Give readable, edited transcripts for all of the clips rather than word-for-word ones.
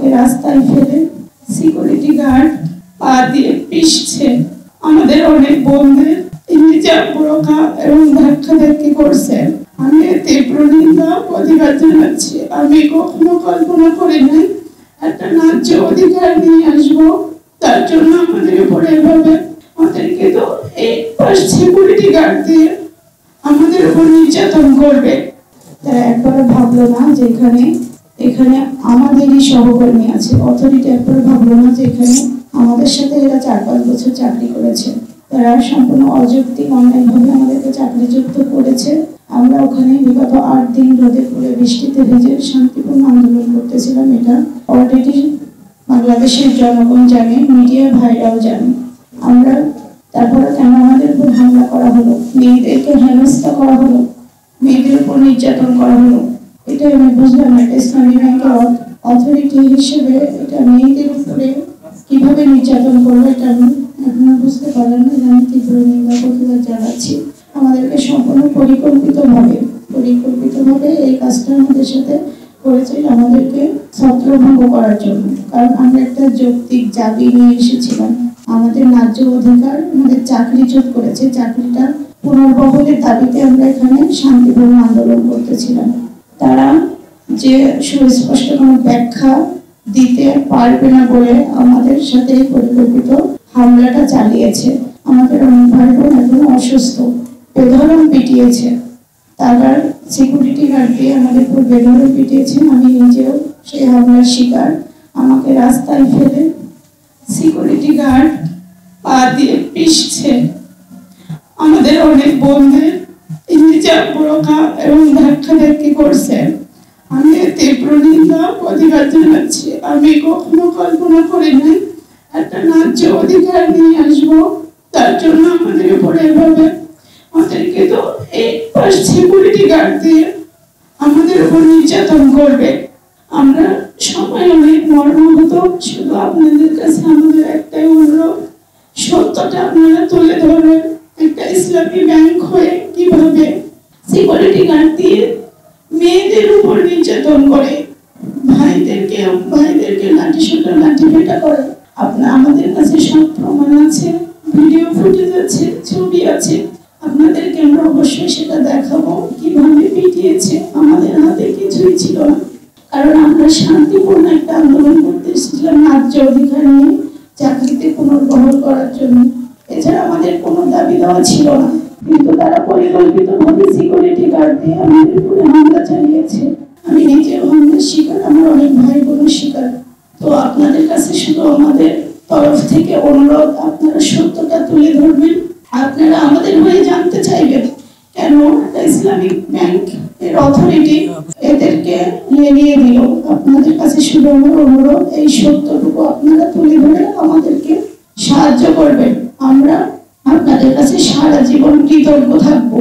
আমাকে রাস্তায় ফেলে সিকিউরিটি গার্ড পা দিয়ে পিষছে। আমাদের অনেক বন্ধুদের হিজাব বোরকা এবং ধাক্কাধাক্কি করছে। আমি তীব্র নিন্দা প্রতিবাদ জানাচ্ছি। আমি কখনো কল্পনা করি নাই একটা ন্যায্য অধিকার নিয়ে আসবো, তার জন্য আমাদের উপরে এভাবে আমাদেরকে তো এই পাশ সিকিউরিটি গার্ড দিয়ে আমাদের উপর নির্যাতন করবে। তারা একবার ভাবলো না যে এখানে আমাদেরই সহকর্মী আছে, অথরিটি একবার ভাবলো না যে এখানে আমাদের সাথে এরা 4-5 বছর চাকরি করেছে। তারা সম্পূর্ণ অযৌক্তিক অন্যায়ভাবে আমাদেরকে চাকরিযুক্ত করেছে। আমরা ওখানে বিগত 8 দিন রোদে পুড়ে বৃষ্টিতে ভিজে শান্তিপূর্ণ আন্দোলন করতেছিলাম। এটা অলরেডি বাংলাদেশের জনগণ জানে, মিডিয়া ভাইরাও জানে। আমরা তারপরে কেন আমাদের উপর হামলা করা হলো, মেয়েদেরকে হেনস্থা করা হলো, মেয়েদের উপর নির্যাতন করা হলো, এটা আমি বুঝলাম না। ইসলামী ব্যাংকের অথরিটি হিসেবে এটা মেয়েদের উপরে কিভাবে নির্যাতন করবো এটা আমি এখনো বুঝতে পারলাম না। আমি তীব্র নিন্দা প্রতিবাদ জানাচ্ছি। আমাদেরকে সম্পূর্ণ পরিকল্পিতভাবে এই কাজটা আমাদের সাথে করেছে, আমাদেরকে ছত্রভঙ্গ করার জন্য। কারণ আমরা একটা যৌক্তিক দাবি নিয়ে এসেছিলাম, আমাদের ন্যায্য অধিকার, আমাদের চাকরিচ্যুত করেছে, চাকরিটা পুনর্বহালের দাবিতে আমরা এখানে শান্তিপূর্ণ আন্দোলন করতেছিলাম। তারা যে সুস্পষ্ট কোনো ব্যাখ্যা দিতে পারবে না বলে আমাদের সাথে পরিকল্পিত হামলাটা চালিয়েছে। আমাদের অনেক ভাই বোন এখন অসুস্থ, বেধড়ক পিটিয়েছে। তারা সিকিউরিটি গার্ড দিয়ে আমাদের উপর বেধড়ক পিটিয়েছে। আমি নিজেও সেই হামলার শিকার। আমাকে রাস্তায় ফেলে সিকিউরিটি গার্ড পা দিয়ে পিষছে। আমাদের অনেক বন্ধুদের হিজাব বোরকা এবং ধাক্কাধাক্কি করছে। আমি তীব্র নিন্দা প্রতিবাদ জানাচ্ছি। আমি কখনো কল্পনা করি নাই একটা ন্যায্য অধিকার নিয়ে আসবো, তার জন্য আমাদের উপরে এভাবে আমাদেরকে তো এই পাশ সিকিউরিটি গার্ড দিয়ে আমাদের উপর নির্যাতন করবে। আমরা সবাই অনেক মর্মাহত। শুধু আপনাদের কাছে আমাদের একটাই অনুরোধ, সত্যটা আপনারা তুলে ধরবেন। একটা ইসলামী ব্যাংক হয়ে কিভাবে সিকিউরিটি গার্ড দিয়ে মেয়েদের উপর নির্যাতন করে, ভাইদেরকে লাঠি পেটা করে। আমাদের কাছে সব প্রমাণ আছে, ভিডিও ফুটেজ আছে, ছবি আছে। আপনাদেরকে আমরা অবশ্যই সেটা দেখাবো কিভাবে পিটিয়েছে। আমাদের হাতে কিছুই ছিল না, কারণ আমরা শান্তিপূর্ণ একটা আন্দোলন করতে এসেছিলাম ন্যায্য অধিকার নিয়ে, চাকরিতে পুনর্বহাল করার জন্য। এছাড়া আমাদের কোনো দাবি দেওয়া ছিল না, কিন্তু তারা পরিকল্পিতভাবে সিকিউরিটি গার্ড দিয়ে আমাদের উপরে হামলা চালিয়েছে। আমি নিজেও হামলার শিকার, আমার অনেক ভাই বোনের শিকার। তো আপনাদের কাছে শুধু আমাদের তরফ থেকে অনুরোধ, আপনারা সত্যটা তুলে ধরবেন। আপনারা আমাদের হয়ে জানতে চাইবেন কেন একটা ইসলামিক ব্যাংক এর অথরিটি এদেরকে নিয়ে দিল। আপনাদের কাছে শুধু আমার অনুরোধ, এই সত্যটুকু আপনারা তুলে ধরে আমাদেরকে সাহায্য করবেন। আমরা আপনাদের কাছে সারা জীবন কৃতজ্ঞ থাকবো।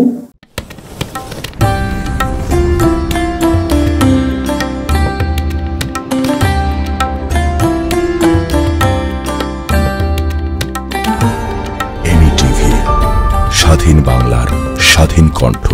স্বাধীন বাংলার স্বাধীন কণ্ঠ।